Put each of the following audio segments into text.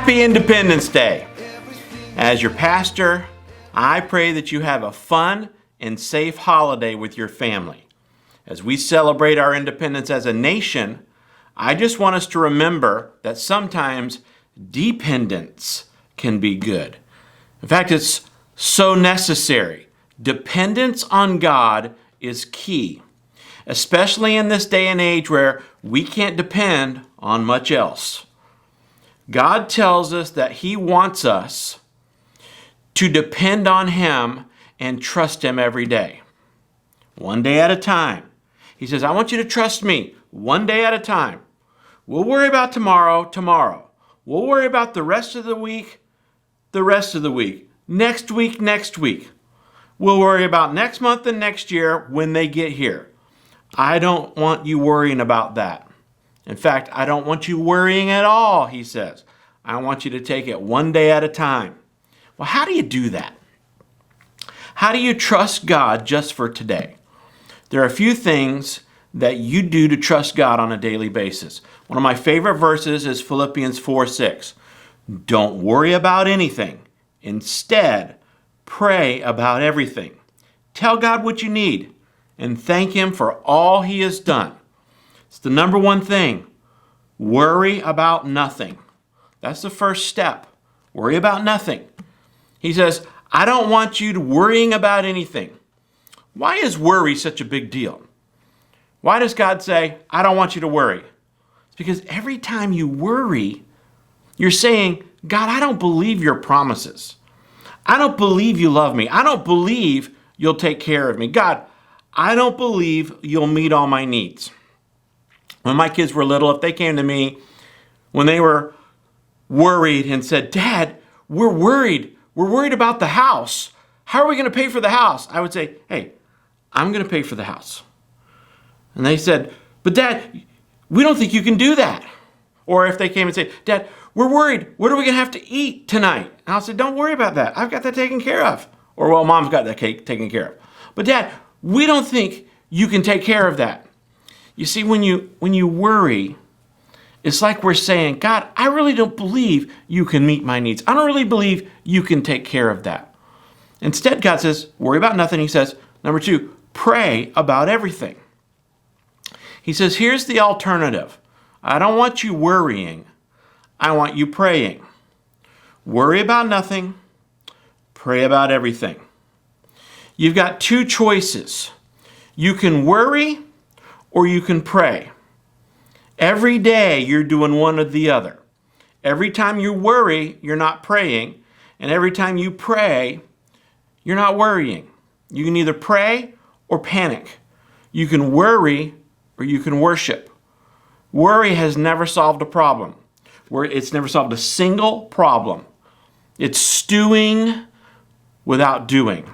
Happy Independence Day. As your pastor, I pray that you have a fun and safe holiday with your family. As we celebrate our independence as a nation, I just want us to remember that sometimes dependence can be good. In fact, it's so necessary. Dependence on God is key, especially in this day and age where we can't depend on much else. God tells us that He wants us to depend on Him and trust Him every day, one day at a time. He says, I want you to trust me one day at a time. We'll worry about tomorrow. We'll worry about the rest of the week. Next week. We'll worry about next month and next year when they get here. I don't want you worrying about that. In fact, I don't want you worrying at all, He says. I want you to take it one day at a time. Well, how do you do that? How do you trust God just for today? There are a few things that you do to trust God on a daily basis. One of my favorite verses is Philippians 4:6. Don't worry about anything. Instead, pray about everything. Tell God what you need and thank Him for all He has done. It's the number one thing. Worry about nothing. That's the first step. Worry about nothing. He says, I don't want you worrying about anything. Why is worry such a big deal? Why does God say, I don't want you to worry? It's because every time you worry, you're saying, God, I don't believe your promises. I don't believe you love me. I don't believe you'll take care of me. God, I don't believe you'll meet all my needs. When my kids were little, if they came to me when they were worried and said, Dad, we're worried. We're worried about the house. How are we going to pay for the house? I would say, hey, I'm going to pay for the house. And they said, but Dad, we don't think you can do that. Or if they came and said, Dad, we're worried. What are we going to have to eat tonight? And I'll say, don't worry about that. I've got that taken care of. Or, well, Mom's got that cake taken care of. But Dad, we don't think you can take care of that. You see, when you worry, it's like we're saying, God, I really don't believe you can meet my needs. I don't really believe you can take care of that. Instead, God says, worry about nothing. He says, number 2, pray about everything. He says, here's the alternative. I don't want you worrying. I want you praying. Worry about nothing. Pray about everything. You've got 2 choices. You can worry or you can pray. Every day you're doing one or the other. Every time you worry, you're not praying. And every time you pray, you're not worrying. You can either pray or panic. You can worry or you can worship. Worry has never solved a problem. It's never solved a single problem. It's stewing without doing.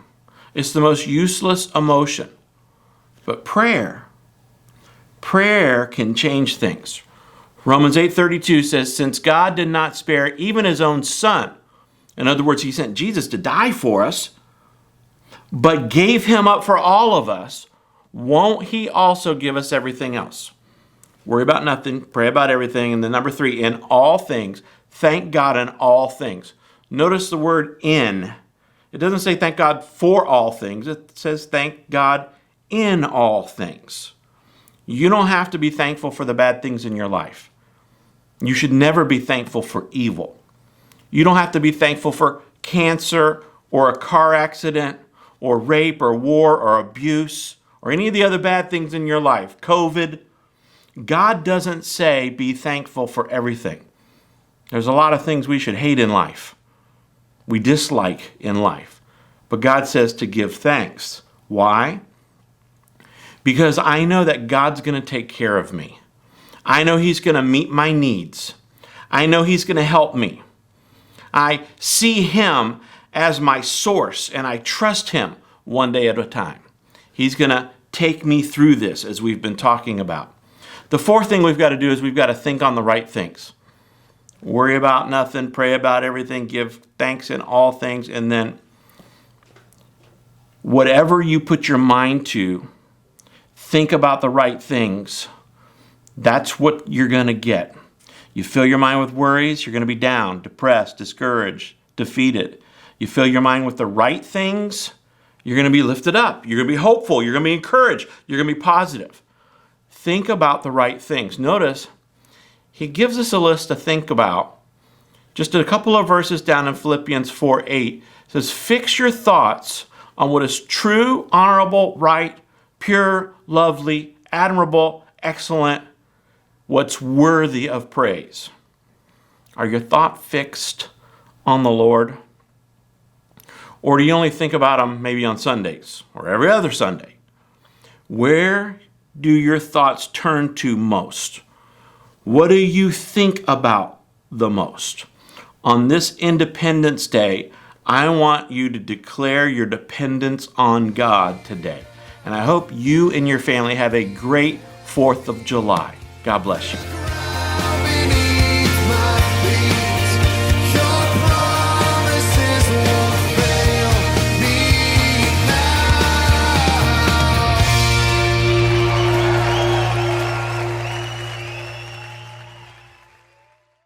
It's the most useless emotion. But prayer can change things. Romans 8:32 says, since God did not spare even His own Son, in other words, He sent Jesus to die for us, but gave Him up for all of us, won't He also give us everything else? Worry about nothing, pray about everything. And then number 3, in all things, thank God in all things. Notice the word in. It doesn't say thank God for all things. It says thank God in all things. You don't have to be thankful for the bad things in your life. You should never be thankful for evil. You don't have to be thankful for cancer or a car accident or rape or war or abuse or any of the other bad things in your life, COVID. God doesn't say be thankful for everything. There's a lot of things we should hate in life. We dislike in life. But God says to give thanks. Why? Because I know that God's going to take care of me. I know He's going to meet my needs. I know He's going to help me. I see Him as my source, and I trust Him one day at a time. He's going to take me through this, as we've been talking about. The 4th thing we've got to do is we've got to think on the right things. Worry about nothing, pray about everything, give thanks in all things, and then whatever you put your mind to, think about the right things. That's what you're going to get. You fill your mind with worries, you're going to be down, depressed, discouraged, defeated. You fill your mind with the right things, you're going to be lifted up. You're going to be hopeful. You're going to be encouraged. You're going to be positive. Think about the right things. Notice, he gives us a list to think about. Just a couple of verses down in Philippians 4:8, it says, fix your thoughts on what is true, honorable, right, pure, lovely, admirable, excellent, what's worthy of praise. Are your thoughts fixed on the Lord? Or do you only think about him maybe on Sundays or every other Sunday? Where do your thoughts turn to most? What do you think about the most? On this Independence Day, I want you to declare your dependence on God today. And I hope you and your family have a great 4th of July. God bless you.